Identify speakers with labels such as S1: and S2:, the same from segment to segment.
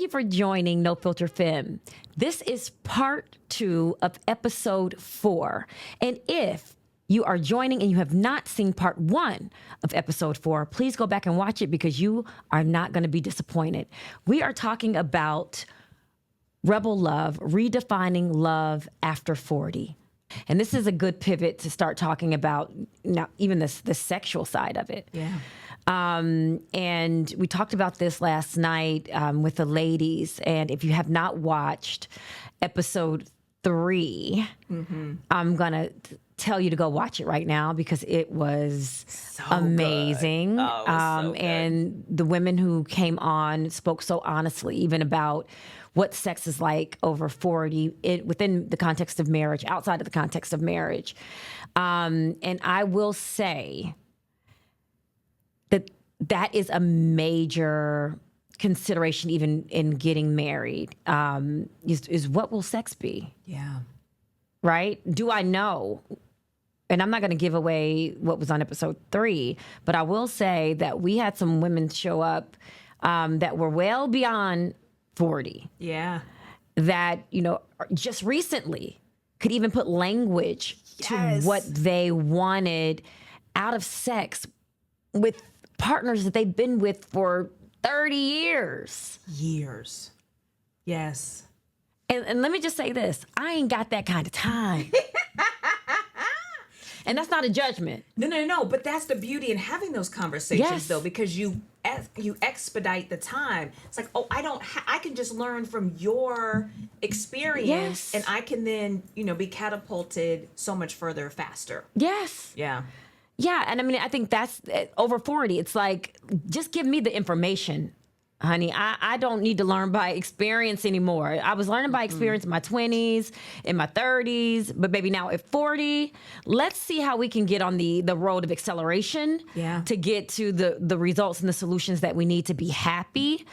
S1: you for joining No Filter Femme. This is part 2 of episode 4. And if you are joining and you have not seen part 1 of episode 4, please go back and watch it because you are not going to be disappointed. We are talking about rebel love, redefining love after 40. And this is a good pivot to start talking about now, even the sexual side of it.
S2: Yeah.
S1: And we talked about this last night with the ladies. And if you have not watched episode 3, I'm going to tell you to go watch it right now because it was
S2: So
S1: amazing.
S2: good. Oh, it was so good.
S1: And the women who came on spoke so honestly, even about what sex is like over 40 within the context of marriage, outside of the context of marriage. And I will say that is a major consideration even in getting married, is what will sex be?
S2: Yeah.
S1: Right? Do I know? And I'm not going to give away what was on episode 3, but I will say that we had some women show up that were well beyond 40.
S2: Yeah.
S1: That, just recently could even put language to what they wanted out of sex with partners that they've been with for 30 years.
S2: Yes.
S1: And let me just say this. I ain't got that kind of time. And that's not a judgment.
S2: No. But that's the beauty in having those conversations,
S1: Yes.
S2: though, because you expedite the time. It's like, I can just learn from your experience,
S1: Yes.
S2: and I can then, be catapulted so much further faster.
S1: Yes.
S2: Yeah.
S1: Yeah. And I mean, I think that's over 40. It's like, just give me the information, honey. I don't need to learn by experience anymore. I was learning by experience in my 20s, in my 30s, but baby, now at 40, let's see how we can get on the road of acceleration to get to the results and the solutions that we need to be happy.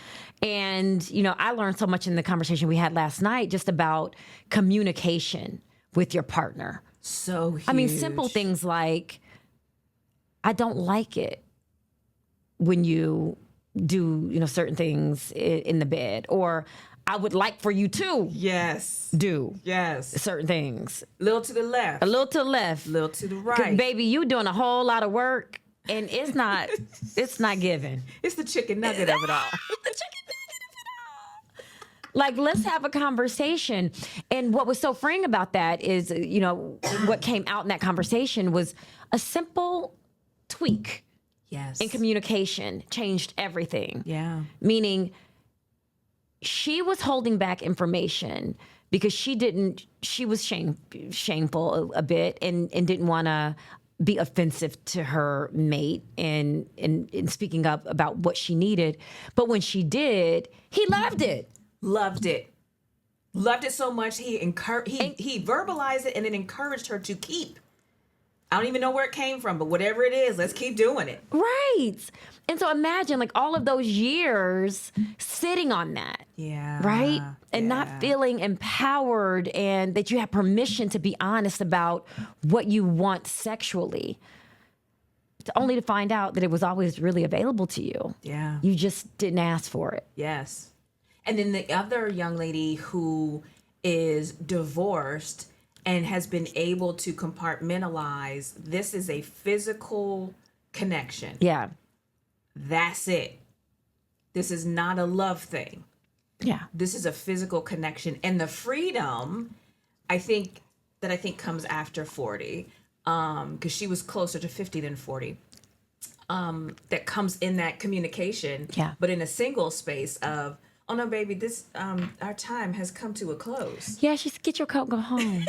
S1: And, I learned so much in the conversation we had last night just about communication with your partner.
S2: So huge.
S1: I mean, simple things like, I don't like it when you do, certain things in the bed, or I would like for you to do certain things.
S2: A little to the left.
S1: A little to the left.
S2: A little to the
S1: 'Cause,
S2: right.
S1: baby, you doing a whole lot of work and it's not given.
S2: It's the chicken nugget of it all.
S1: Like, let's have a conversation. And what was so freeing about that is, what came out in that conversation was a simple tweak.
S2: Yes.
S1: In communication changed everything.
S2: Yeah.
S1: Meaning she was holding back information because she was shameful a bit and didn't want to be offensive to her mate in speaking up about what she needed. But when she did, he loved it.
S2: Loved it so much. He verbalized it and then encouraged her to keep. I don't even know where it came from, but whatever it is, let's keep doing it.
S1: Right. And so imagine like all of those years sitting on that.
S2: Yeah.
S1: Right. And not feeling empowered and that you have permission to be honest about what you want sexually. Only to find out that it was always really available to you.
S2: Yeah.
S1: You just didn't ask for it.
S2: Yes. And then the other young lady who is divorced and has been able to compartmentalize, this is a physical connection.
S1: Yeah.
S2: That's it. This is not a love thing.
S1: Yeah.
S2: This is a physical connection. And the freedom, I think comes after 40, because she was closer to 50 than 40, that comes in that communication.
S1: Yeah.
S2: But in a single space of, oh no, baby, this our time has come to a close.
S1: Yeah, she's get your coat, go home.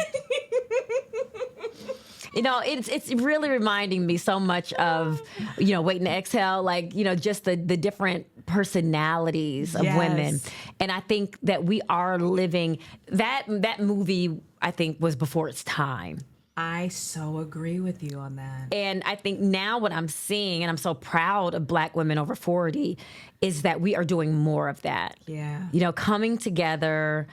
S1: It's really reminding me so much of, Waiting to Exhale, like, just the different personalities of women. And I think that we are living that movie, I think, was before its time.
S2: I so agree with you on that.
S1: And I think now what I'm seeing, and I'm so proud of Black women over 40, is that we are doing more of that.
S2: Yeah.
S1: Coming together,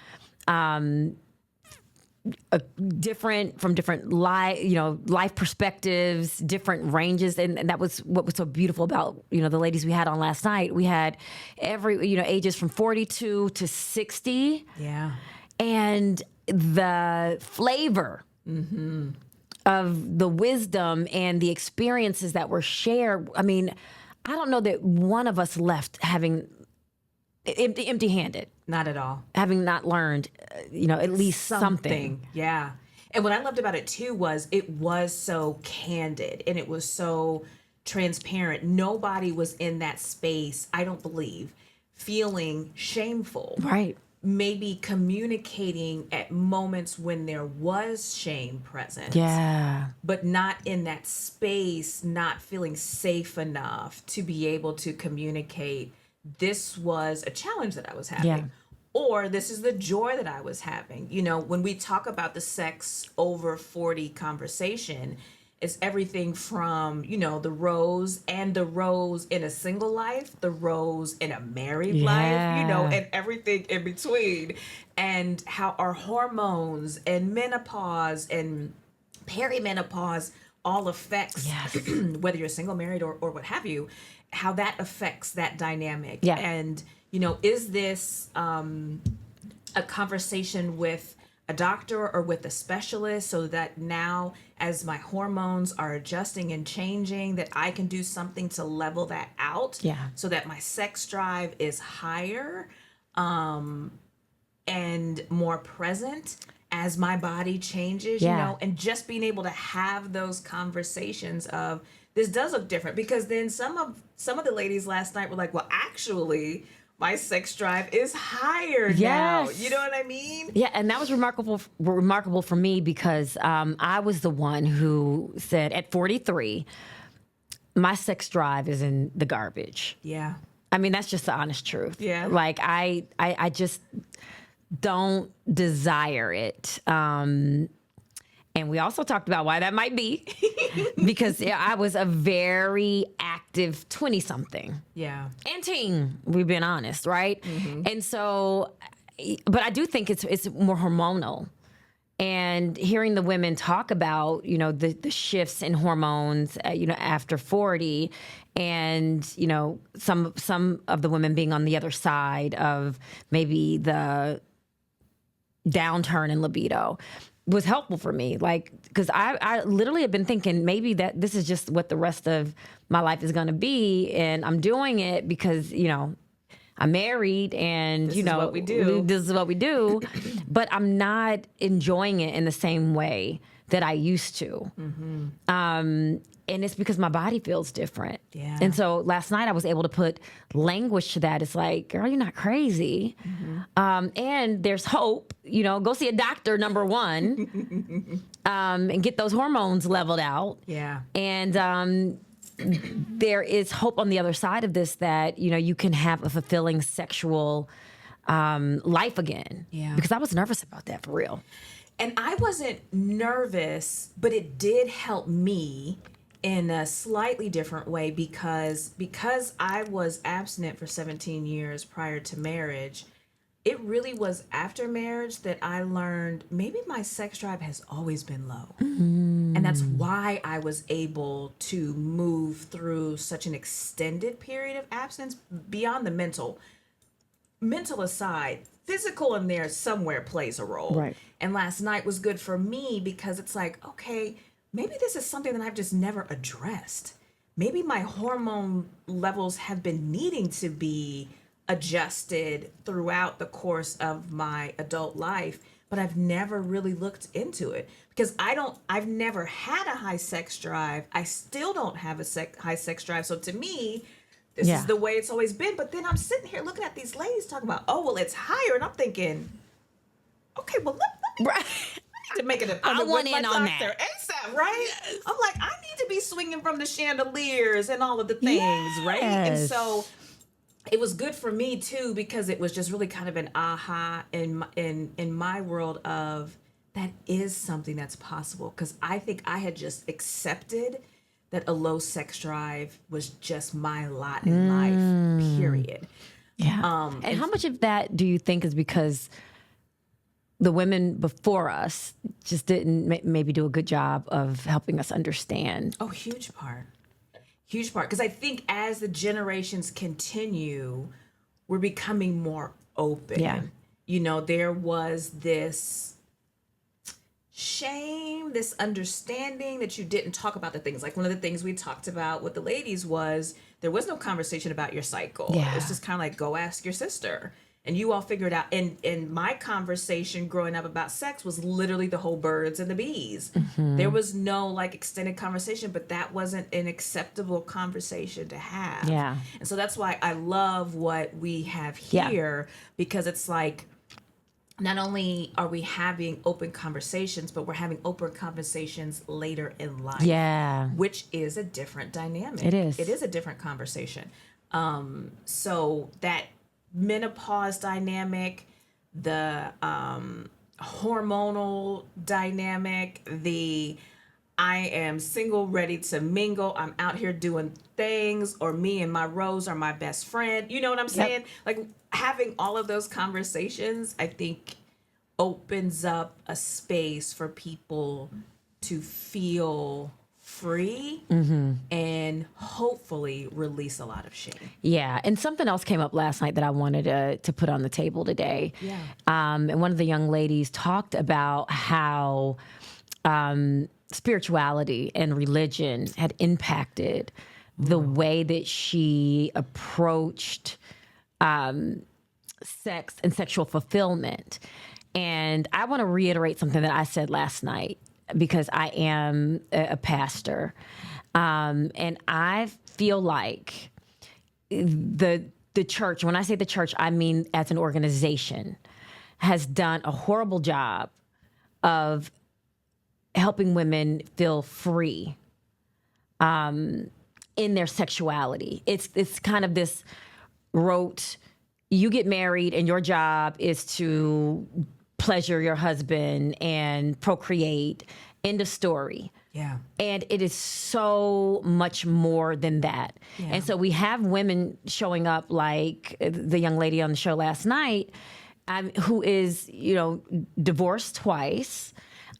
S1: different from different life perspectives, different ranges, and that was what was so beautiful about the ladies we had on last night. We had every ages from 42 to 60.
S2: Yeah.
S1: And the flavor of the wisdom and the experiences that were shared. I mean, I don't know that one of us left having empty-handed.
S2: Not at all.
S1: Having not learned, at least something.
S2: Yeah. And what I loved about it too was it was so candid and it was so transparent. Nobody was in that space, I don't believe, feeling shameful.
S1: Right.
S2: Maybe communicating at moments when there was shame present.
S1: Yeah.
S2: But not in that space, not feeling safe enough to be able to communicate this was a challenge that I was having.
S1: Yeah.
S2: Or this is the joy that I was having. When we talk about the sex over 40 conversation, it's everything from, the roles and the roles in a single life, the roles in a married life, and everything in between. And how our hormones and menopause and perimenopause all affects, whether you're single, married, or what have you, how that affects that dynamic.
S1: Yeah.
S2: And, is this a conversation with a doctor or with a specialist so that now as my hormones are adjusting and changing that I can do something to level that out so that my sex drive is higher and more present as my body changes, and just being able to have those conversations of this does look different, because then some of the ladies last night were like, well, actually my sex drive is higher now. You know what I mean?
S1: Yeah, and that was remarkable for me because I was the one who said at 43, my sex drive is in the garbage.
S2: Yeah.
S1: I mean, that's just the honest truth.
S2: Yeah.
S1: Like I just don't desire it. And we also talked about why that might be because I was a very active 20-something.
S2: Yeah.
S1: And teen, we've been honest, right? Mm-hmm. And so, but I do think it's more hormonal. And hearing the women talk about, the shifts in hormones, after 40, and, some of the women being on the other side of maybe the downturn in libido was helpful for me. Like, because I literally have been thinking maybe that this is just what the rest of my life is going to be. And I'm doing it because, I'm married and,
S2: this is what we do.
S1: This is what we do. But I'm not enjoying it in the same way that I used to. Mm-hmm. And it's because my body feels different.
S2: Yeah.
S1: And so last night I was able to put language to that. It's like, girl, you're not crazy. Mm-hmm. And there's hope, go see a doctor, number one, and get those hormones leveled out.
S2: Yeah.
S1: And there is hope on the other side of this that, you can have a fulfilling sexual life again.
S2: Yeah.
S1: Because I was nervous about that, for real.
S2: And I wasn't nervous, but it did help me in a slightly different way because I was abstinent for 17 years prior to marriage. It really was after marriage that I learned maybe my sex drive has always been low. Mm-hmm. And that's why I was able to move through such an extended period of abstinence beyond the mental. Mental aside, physical in there somewhere plays a role.
S1: Right.
S2: And last night was good for me because it's like, okay, maybe this is something that I've just never addressed. Maybe my hormone levels have been needing to be adjusted throughout the course of my adult life, but I've never really looked into it because I've never had a high sex drive. I still don't have a high sex drive. So to me, this is the way it's always been. But then I'm sitting here looking at these ladies talking about, oh, well, it's higher. And I'm thinking, okay, well, let me to make an appointment
S1: I want
S2: with my
S1: in on
S2: doctor
S1: that.
S2: ASAP, right? Yes. I'm like, I need to be swinging from the chandeliers and all of the things, right? And so it was good for me too because it was just really kind of an aha in my world of that is something that's possible, because I think I had just accepted that a low sex drive was just my lot in life, period.
S1: Yeah. And how much of that do you think is because the women before us just didn't maybe do a good job of helping us understand.
S2: Oh, huge part. Because I think as the generations continue, we're becoming more open.
S1: Yeah.
S2: You know, there was this shame, this understanding that you didn't talk about the things. Like one of the things we talked about with the ladies was there was no conversation about your cycle.
S1: Yeah.
S2: It's just kind of like, go ask your sister. And you all figure it out. And my conversation growing up about sex was literally the whole birds and the bees. There was no like extended conversation, but that wasn't an acceptable conversation to have.
S1: Yeah.
S2: And so that's why I love what we have here, because it's like, not only are we having open conversations, but we're having open conversations later in life.
S1: Yeah.
S2: Which is a different dynamic.
S1: It is.
S2: It is a different conversation. So that menopause dynamic, the hormonal dynamic, the I am single, ready to mingle, I'm out here doing things, or me and my rose are my best friend. You know what I'm saying? Like having all of those conversations, I think opens up a space for people to feel free and hopefully release a lot of shame.
S1: Yeah, and something else came up last night that I wanted to put on the table today.
S2: Yeah.
S1: And one of the young ladies talked about how spirituality and religion had impacted the way that she approached sex and sexual fulfillment. And I want to reiterate something that I said last night, because I am a pastor. And I feel like the church, when I say the church, I mean as an organization, has done a horrible job of helping women feel free in their sexuality. It's kind of this rote, you get married and your job is to pleasure your husband and procreate, end of story.
S2: Yeah.
S1: And it is so much more than that.
S2: Yeah.
S1: And so we have women showing up like the young lady on the show last night, who is, divorced twice,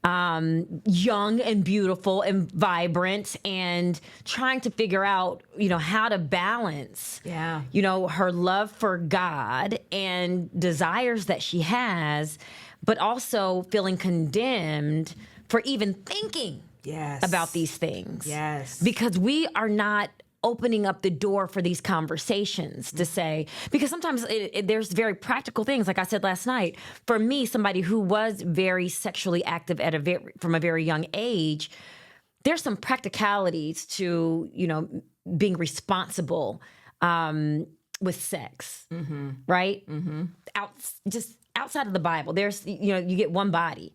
S1: young and beautiful and vibrant, and trying to figure out, how to balance, her love for God and desires that she has, but also feeling condemned for even thinking about these things.
S2: Yes.
S1: Because we are not opening up the door for these conversations to say, because sometimes there's very practical things. Like I said last night, for me, somebody who was very sexually active from a very young age, there's some practicalities to, being responsible with sex, right? Just outside of the Bible, there's, you get one body.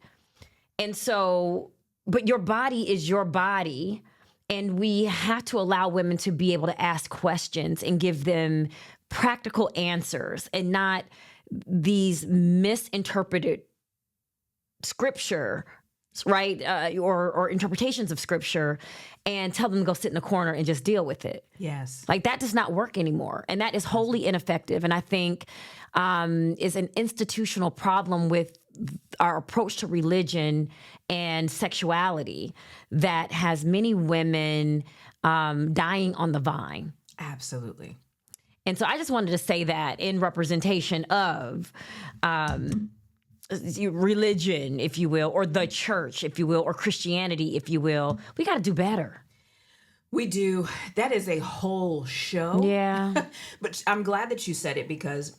S1: And so, but your body is your body. And we have to allow women to be able to ask questions and give them practical answers, and not these misinterpreted scripture, right? Or interpretations of scripture, and tell them to go sit in a corner and just deal with it.
S2: Yes.
S1: Like that does not work anymore. And that is wholly ineffective. And I think is an institutional problem with our approach to religion and sexuality that has many women dying on the vine.
S2: Absolutely.
S1: And so I just wanted to say that in representation of religion, if you will, or the church, if you will, or Christianity, if you will, we got to do better.
S2: We do. That is a whole show.
S1: Yeah.
S2: But I'm glad that you said it, because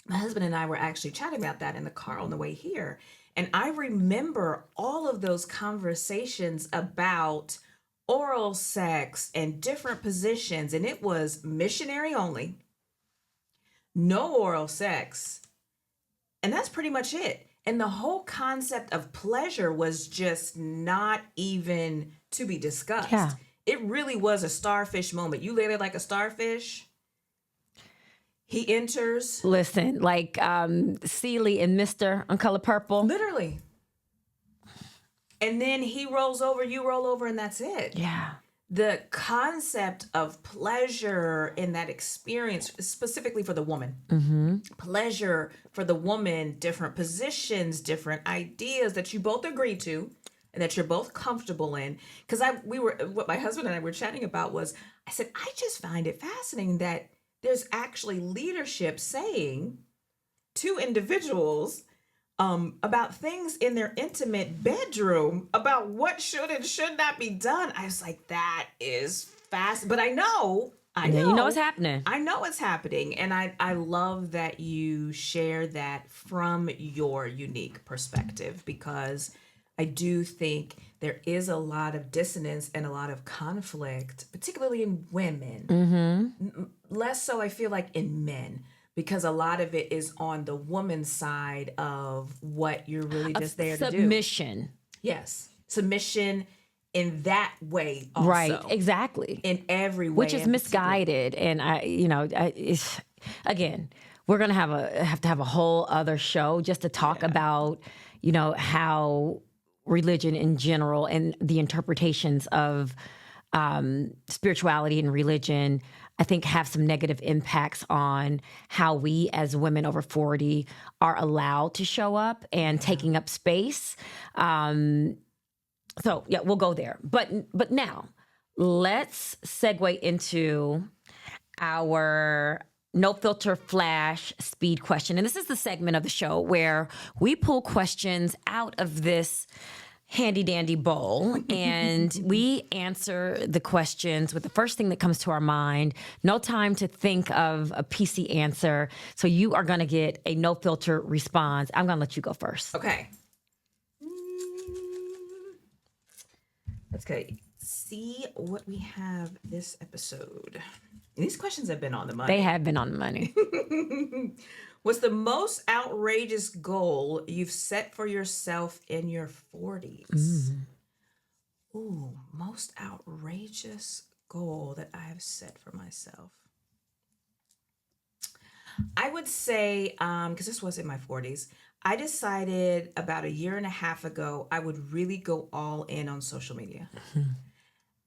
S2: my husband and I were actually chatting about that in the car on the way here. And I remember all of those conversations about oral sex and different positions. And it was missionary only, no oral sex. And that's pretty much it. And the whole concept of pleasure was just not even to be discussed.
S1: Yeah.
S2: It really was a starfish moment. You lay there like a starfish. He enters.
S1: Listen, like Celie and Mr. on Color Purple.
S2: Literally. And then he rolls over, you roll over, and that's it.
S1: Yeah.
S2: the concept of pleasure in that experience, specifically for the woman, pleasure for the woman, different positions, different ideas that you both agree to and that you're both comfortable in. Because what my husband and I were chatting about was, I said, I just find it fascinating that there's actually leadership saying to individuals about things in their intimate bedroom, about what should and should not be done. I was like, that is fast. But I know.
S1: You know it's happening.
S2: I know it's happening. And I love that you share that from your unique perspective, because I do think there is a lot of dissonance and a lot of conflict, particularly in women. Less so, I feel like, in men, because a lot of it is on the woman's side of what you're really just there to do.
S1: Submission.
S2: Yes. Submission in that way also.
S1: Right, exactly.
S2: In every way.
S1: Which is misguided. And again, we're going to have to have a whole other show just to talk about, how religion in general and the interpretations of spirituality and religion, I think, have some negative impacts on how we as women over 40 are allowed to show up and taking up space. So yeah, we'll go there. But now let's segue into our No Filter Flash Speed Question. And this is the segment of the show where we pull questions out of this handy dandy bowl and we answer the questions with the first thing that comes to our mind. No time to think of a PC answer. So you are going to get a no filter response. I'm going to let you go first.
S2: Okay. Let's see what we have this episode. These questions have been on the money.
S1: They have been on the money.
S2: What's the most outrageous goal you've set for yourself in your 40s? Ooh, most outrageous goal that I have set for myself. I would say, because this was in my 40s, I decided about a year and a half ago, I would really go all in on social media.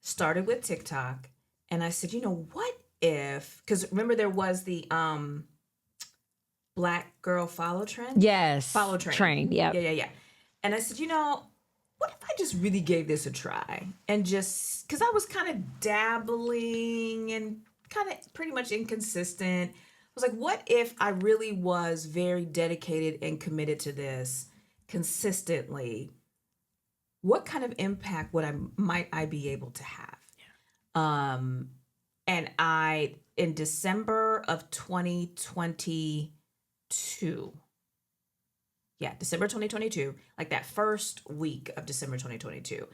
S2: Started with TikTok, and I said, what if, because remember there was the Black girl follow trend?
S1: Yes.
S2: Follow trend.
S1: Yeah.
S2: Yeah. And I said, what if I just really gave this a try? And just, because I was kind of dabbling and kind of pretty much inconsistent. I was like, what if I really was very dedicated and committed to this consistently? What kind of impact might I be able to have? Yeah. And in December of 2022, December 2022, like that first week of December 2022,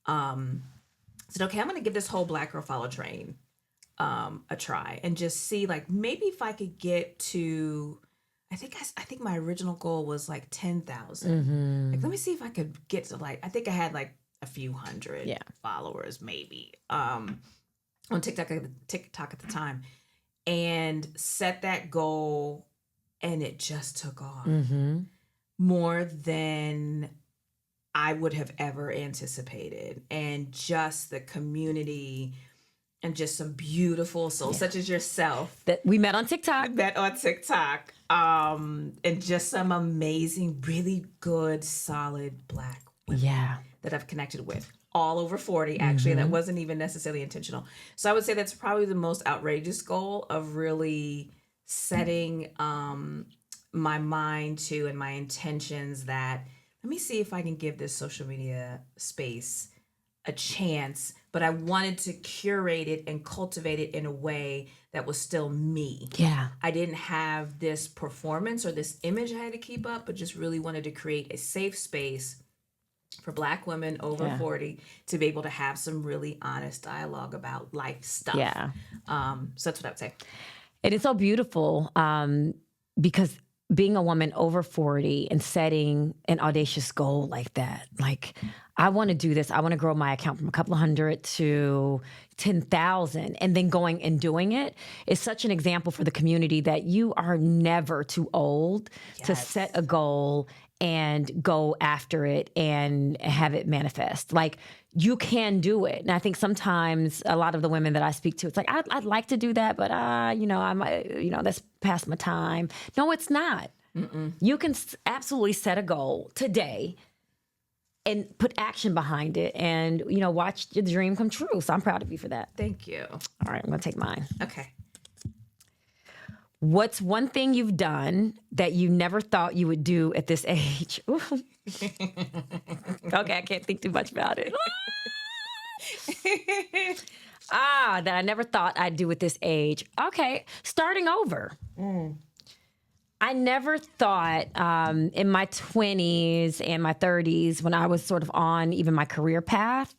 S2: said, okay, I'm going to give this whole Black girl follow train a try and just see, like, maybe if I could get to, I think my original goal was like 10,000. Like, let me see if I could get to, like, I think I had like a few hundred followers maybe on TikTok at the time, and set that goal, and it just took off more than I would have ever anticipated. And just the community and just some beautiful souls such as yourself
S1: that we met on TikTok.
S2: And just some amazing, really good, solid Black women that I've connected with all over 40, actually. That wasn't even necessarily intentional. So I would say that's probably the most outrageous goal of really setting my mind to and my intentions that, let me see if I can give this social media space a chance, but I wanted to curate it and cultivate it in a way that was still me.
S1: Yeah.
S2: I didn't have this performance or this image I had to keep up, but just really wanted to create a safe space for Black women over 40 to be able to have some really honest dialogue about life stuff.
S1: Yeah.
S2: So that's what I would say.
S1: And it's so beautiful because being a woman over 40 and setting an audacious goal like that, like, I want to do this. I want to grow my account from a couple of hundred to 10,000, and then going and doing it is such an example for the community that you are never too old to set a goal and go after it and have it manifest. Like, you can do it. And I think sometimes a lot of the women that I speak to, it's like, I'd like to do that, but that's past my time. No, it's not. Mm-mm. You can absolutely set a goal today and put action behind it and, watch your dream come true. So I'm proud of you for that.
S2: Thank you.
S1: All right, I'm going to take mine.
S2: Okay.
S1: What's one thing you've done that you never thought you would do at this age? Okay, I can't think too much about it. That I never thought I'd do at this age. Okay, starting over. I never thought in my 20s and my 30s, when I was sort of on even my career path,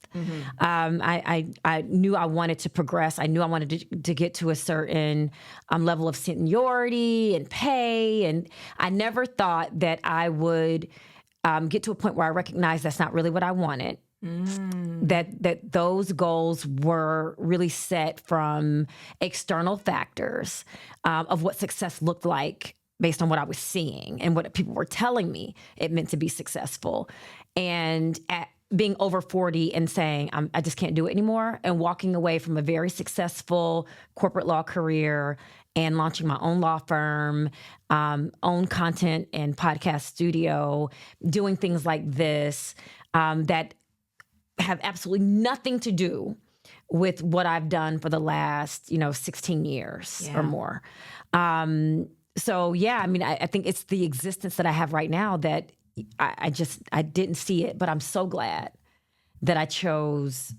S1: I knew I wanted to progress. I knew I wanted to get to a certain level of seniority and pay. And I never thought that I would get to a point where I recognized that's not really what I wanted. That those goals were really set from external factors of what success looked like based on what I was seeing and what people were telling me it meant to be successful. And at being over 40 and saying, I just can't do it anymore, and walking away from a very successful corporate law career and launching my own law firm, own content and podcast studio, doing things like this that have absolutely nothing to do with what I've done for the last, 16 years or more. So, I think it's the existence that I have right now that I didn't see it, but I'm so glad that I chose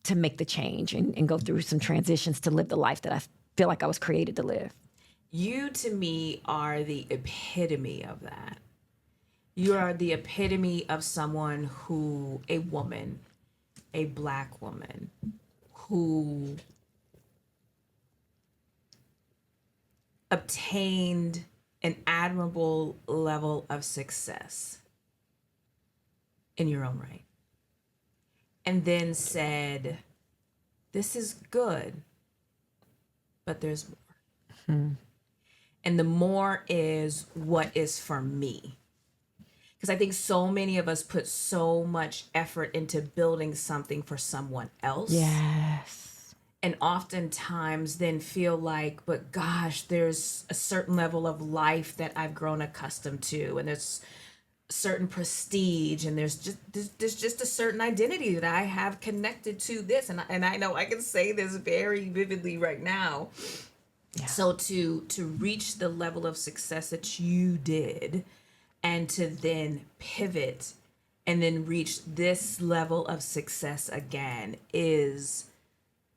S1: to make the change and go through some transitions to live the life that I feel like I was created to live.
S2: You, to me, are the epitome of that. You are the epitome of someone a woman, a Black woman, who obtained an admirable level of success in your own right. And then said, this is good, but there's more. And the more is what is for me. Because I think so many of us put so much effort into building something for someone else.
S1: Yes.
S2: And oftentimes then feel like, but gosh, there's a certain level of life that I've grown accustomed to. And there's a certain prestige. And there's just a certain identity that I have connected to this. And I know I can say this very vividly right now. Yeah. So to reach the level of success that you did, and to then pivot and then reach this level of success again is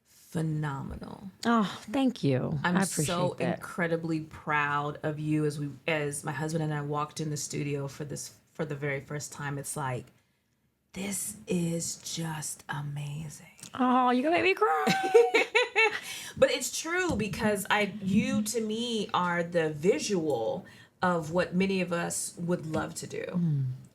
S2: phenomenal.
S1: Oh, thank you.
S2: I'm
S1: I appreciate
S2: so
S1: that.
S2: incredibly proud of you as my husband and I walked in the studio for the very first time. It's like, this is just amazing.
S1: Oh, you're gonna make me cry.
S2: But it's true, because you to me are the visual of what many of us would love to do.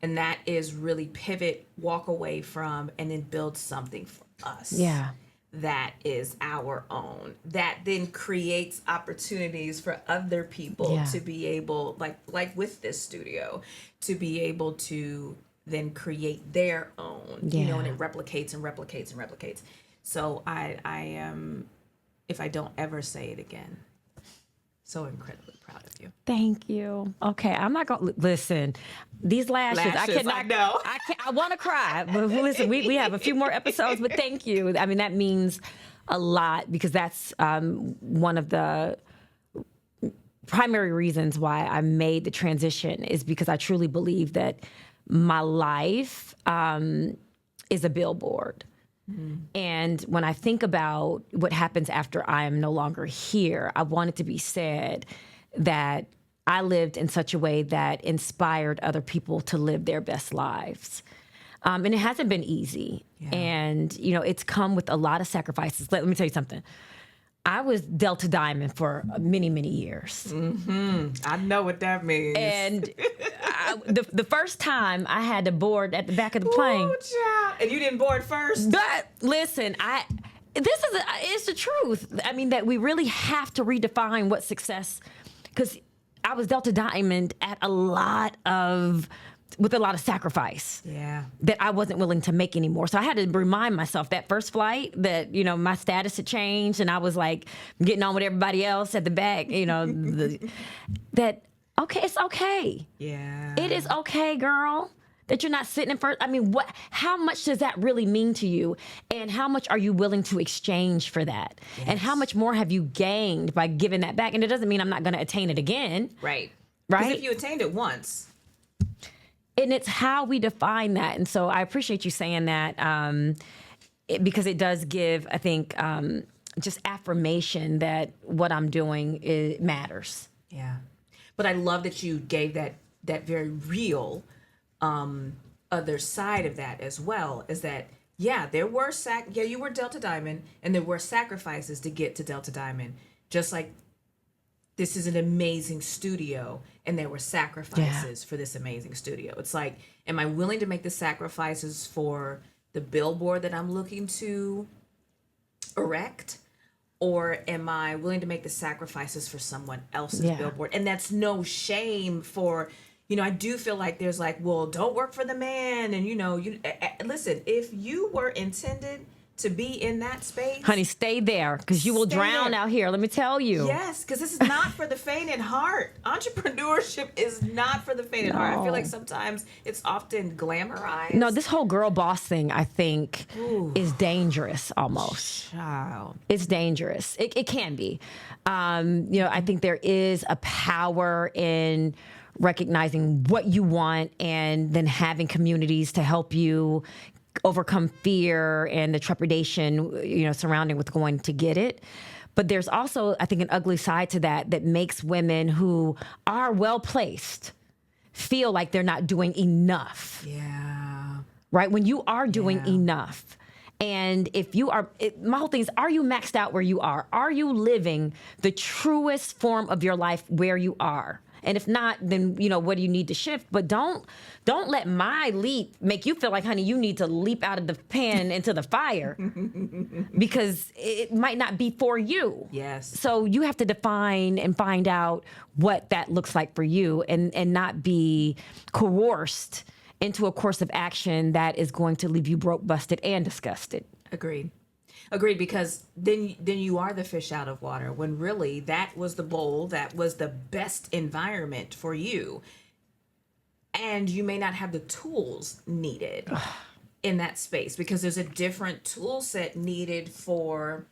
S2: And that is really pivot, walk away from, and then build something for us.
S1: Yeah.
S2: That is our own. That then creates opportunities for other people to be able, like with this studio, to be able to then create their own, and it replicates and replicates and replicates. So I am, if I don't ever say it again, so incredibly proud of you.
S1: Thank you. Okay, I'm not gonna listen. These lashes I cannot.
S2: I know.
S1: I want to cry. But listen, we have a few more episodes. But thank you. I mean, that means a lot, because that's one of the primary reasons why I made the transition, is because I truly believe that my life is a billboard. And when I think about what happens after I am no longer here, I want it to be said that I lived in such a way that inspired other people to live their best lives. And it hasn't been easy. Yeah. And, it's come with a lot of sacrifices. Let me tell you something. I was Delta Diamond for many, many years.
S2: Mm-hmm. I know what that means.
S1: And the first time I had to board at the back of the plane.
S2: Ooh, child. And you didn't board first?
S1: But listen, it's the truth. I mean, that we really have to redefine what success, because I was Delta Diamond with a lot of sacrifice.
S2: Yeah.
S1: That I wasn't willing to make anymore. So I had to remind myself that first flight that, my status had changed and I was like getting on with everybody else at the back, okay, it's okay.
S2: Yeah.
S1: It is okay, girl, that you're not sitting in first. I mean, how much does that really mean to you? And how much are you willing to exchange for that?
S2: Yes.
S1: And how much more have you gained by giving that back? And it doesn't mean I'm not going to attain it again.
S2: Right.
S1: Right.
S2: Because if you attained it once.
S1: And it's how we define that. And so I appreciate you saying that because it does give, I think, just affirmation that what I'm doing matters.
S2: Yeah. But I love that you gave that very real other side of that as well, is that, there were you were Delta Diamond and there were sacrifices to get to Delta Diamond. Just like this is an amazing studio and there were sacrifices for this amazing studio. It's like, am I willing to make the sacrifices for the billboard that I'm looking to erect? Or am I willing to make the sacrifices for someone else's billboard? And that's no shame for, I do feel like there's like, well, don't work for the man. And, listen, if you were intended to be in that space.
S1: Honey, stay there because you will drown out here. Let me tell you.
S2: Yes, because this is not for the faint at heart. Entrepreneurship is not for the faint at heart. I feel like sometimes it's often glamorized.
S1: No, this whole girl boss thing, I think, is dangerous almost.
S2: Child.
S1: It's dangerous. It can be. I think there is a power in recognizing what you want and then having communities to help you overcome fear and the trepidation, surrounding with going to get it. But there's also, I think, an ugly side to that makes women who are well placed feel like they're not doing enough.
S2: Yeah.
S1: Right? When you are doing enough. And if you are, my whole thing is, are you maxed out where you are? Are you living the truest form of your life where you are? And if not, then, what do you need to shift? But don't let my leap make you feel like, honey, you need to leap out of the pan into the fire because it might not be for you.
S2: Yes.
S1: So you have to define and find out what that looks like for you and not be coerced into a course of action that is going to leave you broke, busted, and disgusted.
S2: Agreed, because then you are the fish out of water when really that was the bowl, that was the best environment for you. And you may not have the tools needed in that space because there's a different tool set needed for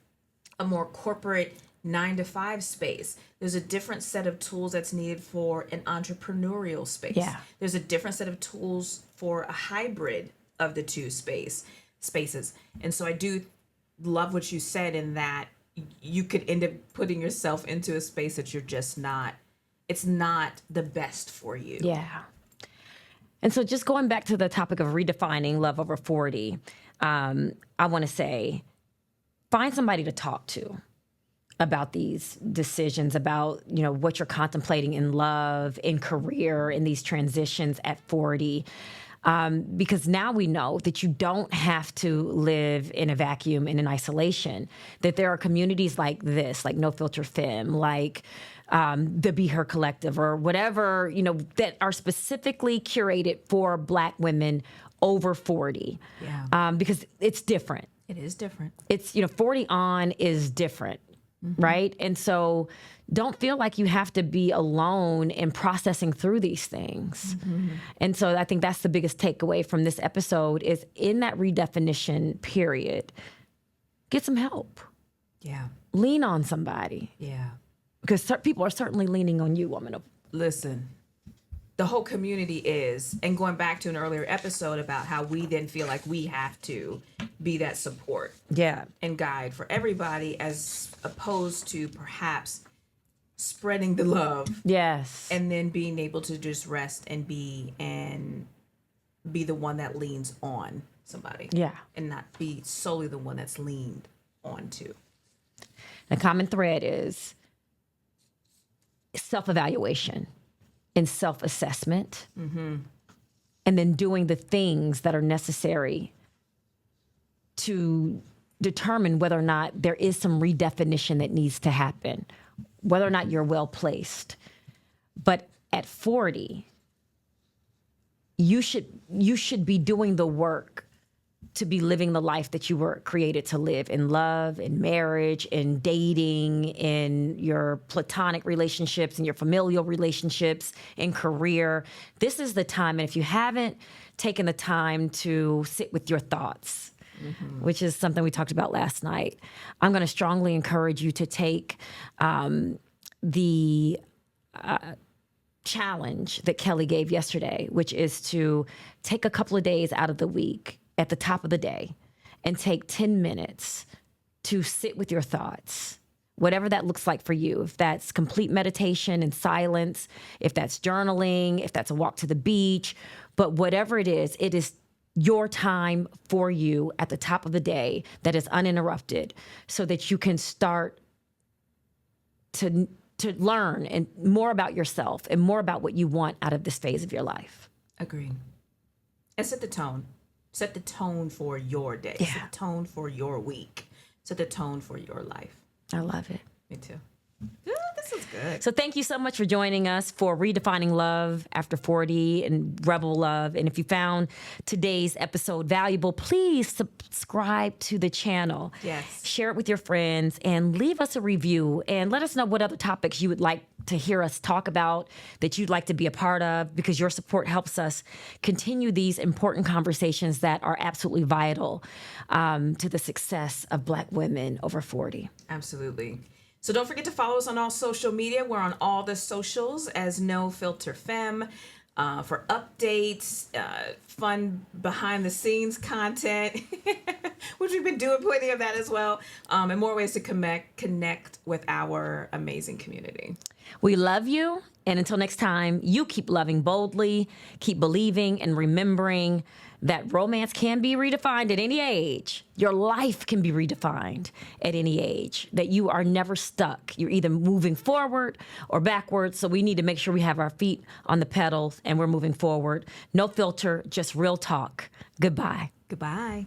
S2: a more corporate 9-to-5 space. There's a different set of tools that's needed for an entrepreneurial space.
S1: Yeah.
S2: There's a different set of tools for a hybrid of the two spaces. And so I do love what you said in that you could end up putting yourself into a space that you're just not, it's not the best for you.
S1: Yeah. And so just going back to the topic of redefining love over 40, I want to say, find somebody to talk to about these decisions, about, what you're contemplating in love, in career, in these transitions at 40. Because now we know that you don't have to live in a vacuum and in isolation, that there are communities like this, like No Filter Femme, like the Be Her Collective or whatever, that are specifically curated for Black women over 40.
S2: Yeah.
S1: Because it's different.
S2: It is different.
S1: It's, 40 on is different. Mm-hmm. Right. And so don't feel like you have to be alone in processing through these things. Mm-hmm. And so I think that's the biggest takeaway from this episode is in that redefinition period, get some help.
S2: Yeah.
S1: Lean on somebody.
S2: Yeah.
S1: Because people are certainly leaning on you, woman.
S2: Listen, the whole community is, and going back to an earlier episode about how we then feel like we have to be that support and guide for everybody as opposed to perhaps spreading the love.
S1: Yes.
S2: And then being able to just rest and be the one that leans on somebody.
S1: Yeah.
S2: And not be solely the one that's leaned onto.
S1: The common thread is self-evaluation and self-assessment, and then doing the things that are necessary to determine whether or not there is some redefinition that needs to happen, whether or not you're well placed. But at 40, you should be doing the work to be living the life that you were created to live, in love, in marriage, in dating, in your platonic relationships, in your familial relationships, in career. This is the time. And if you haven't taken the time to sit with your thoughts, which is something we talked about last night, I'm going to strongly encourage you to take the challenge that Kelli gave yesterday, which is to take a couple of days out of the week at the top of the day and take 10 minutes to sit with your thoughts, whatever that looks like for you. If that's complete meditation and silence, if that's journaling, if that's a walk to the beach, but whatever it is your time for you at the top of the day that is uninterrupted, so that you can start to learn and more about yourself and more about what you want out of this phase of your life.
S2: Agreed. And set the tone. Set the tone for your day.
S1: Yeah.
S2: Set the tone for your week. Set the tone for your life.
S1: I love it.
S2: Me too. Ooh, this is good.
S1: So thank you so much for joining us for Redefining Love After 40 and Rebel Love. And if you found today's episode valuable, please subscribe to the channel.
S2: Yes.
S1: Share it with your friends and leave us a review and let us know what other topics you would like to hear us talk about, that you'd like to be a part of, because your support helps us continue these important conversations that are absolutely vital to the success of Black women over 40.
S2: Absolutely. So don't forget to follow us on all social media. We're on all the socials as No Filter Femme for updates, fun behind the scenes content, which we've been doing plenty of that as well, and more ways to connect with our amazing community.
S1: We love you. And until next time, you keep loving boldly, keep believing and remembering that romance can be redefined at any age. Your life can be redefined at any age, that you are never stuck. You're either moving forward or backwards. So we need to make sure we have our feet on the pedals and we're moving forward. No filter, just real talk. Goodbye.
S2: Goodbye.